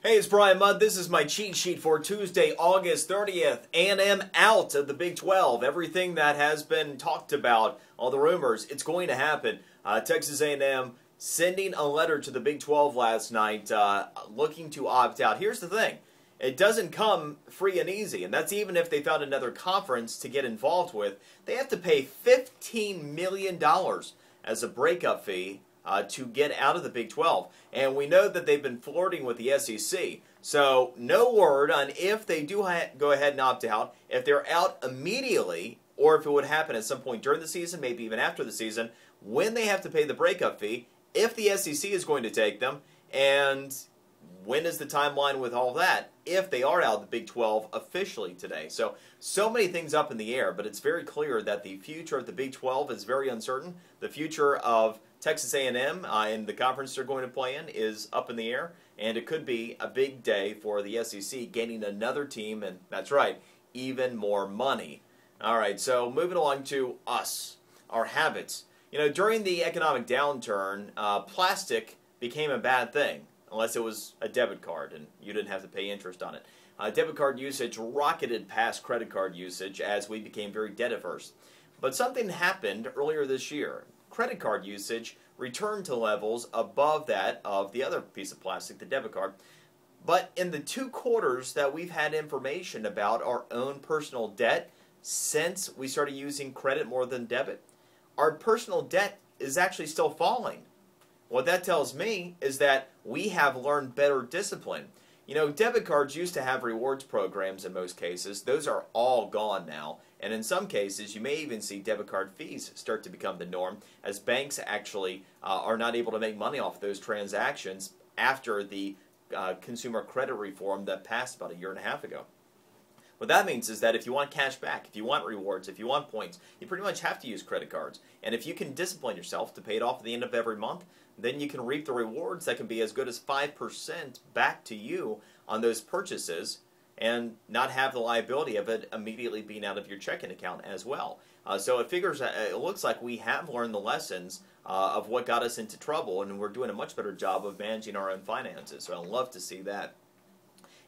Hey, it's Brian Mudd. This is my cheat sheet for Tuesday, August 30th. A&M out of the Big 12. Everything that has been talked about, all the rumors, it's going to happen. Texas A&M sending a letter to the Big 12 last night looking to opt out. Here's the thing. It doesn't come free and easy, and that's even if they found another conference to get involved with. They have to pay $15 million as a breakup fee to get out of the Big 12. And we know that they've been flirting with the SEC. So no word on if they do go ahead and opt out, if they're out immediately, or if it would happen at some point during the season, maybe even after the season, when they have to pay the breakup fee, if the SEC is going to take them, and when is the timeline with all that, if they are out of the Big 12 officially today. So many things up in the air, but it's very clear that the future of the Big 12 is very uncertain. The future of Texas A&M and the conference they're going to play in is up in the air, and it could be a big day for the SEC gaining another team, and that's right, even more money. All right, so moving along to us, our habits. You know, during the economic downturn, plastic became a bad thing, unless it was a debit card and you didn't have to pay interest on it. Debit card usage rocketed past credit card usage as we became very debt averse. But something happened earlier this year. Credit card usage returned to levels above that of the other piece of plastic, the debit card. But in the 2 quarters that we've had information about our own personal debt since we started using credit more than debit, our personal debt is actually still falling. What that tells me is that we have learned better discipline. You know, debit cards used to have rewards programs in most cases. Those are all gone now. And in some cases, you may even see debit card fees start to become the norm as banks actually are not able to make money off those transactions after the consumer credit reform that passed about 1.5 years ago. What that means is that if you want cash back, if you want rewards, if you want points, you pretty much have to use credit cards. And if you can discipline yourself to pay it off at the end of every month, then you can reap the rewards that can be as good as 5% back to you on those purchases and not have the liability of it immediately being out of your checking account as well. So it looks like we have learned the lessons of what got us into trouble, and we're doing a much better job of managing our own finances. So I'd love to see that.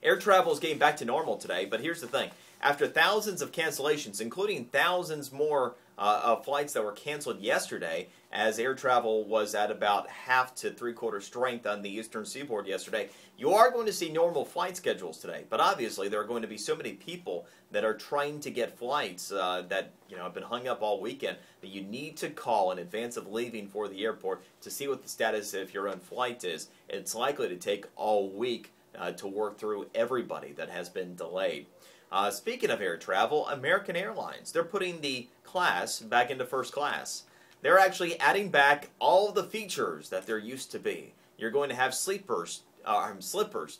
Air travel is getting back to normal today, but here's the thing. After thousands of cancellations, including thousands more of flights that were canceled yesterday, as air travel was at about half to 3/4 strength on the eastern seaboard yesterday, you are going to see normal flight schedules today. But obviously, there are going to be so many people that are trying to get flights that have been hung up all weekend that you need to call in advance of leaving for the airport to see what the status of your own flight is. It's likely to take all week to work through everybody that has been delayed. Speaking of air travel, American Airlines, they're putting the class back into first class. They're actually adding back all the features that there used to be. You're going to have slippers,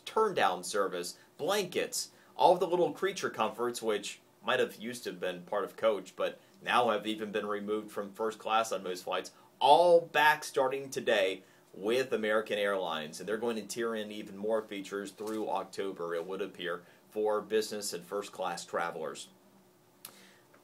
turn-down service, blankets, all of the little creature comforts, which might have used to have been part of coach, but now have even been removed from first class on most flights, all back starting today with American Airlines, and they're going to tier in even more features through October, it would appear, for business and first class travelers.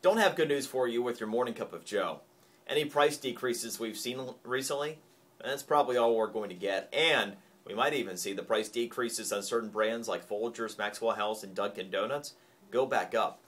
Don't have good news for you with your morning cup of joe. Any price decreases we've seen recently, that's probably all we're going to get, and we might even see the price decreases on certain brands like Folgers, Maxwell House, and Dunkin' Donuts go back up.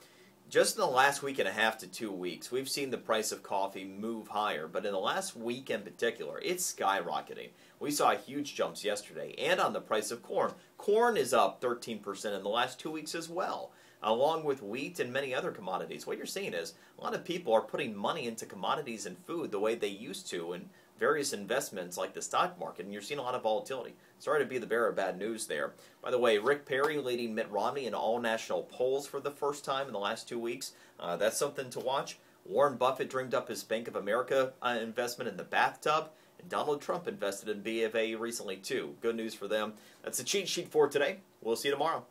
Just in the last 1.5 to 2 weeks, we've seen the price of coffee move higher, but in the last week in particular, it's skyrocketing. We saw huge jumps yesterday, and on the price of corn. Corn is up 13% in the last 2 weeks as well, along with wheat and many other commodities. What you're seeing is a lot of people are putting money into commodities and food the way they used to in various investments like the stock market, and you're seeing a lot of volatility. Sorry to be the bearer of bad news there. By the way, Rick Perry leading Mitt Romney in all national polls for the first time in the last 2 weeks. That's something to watch. Warren Buffett dreamed up his Bank of America investment in the bathtub, and Donald Trump invested in B of A recently too. Good news for them. That's the cheat sheet for today. We'll see you tomorrow.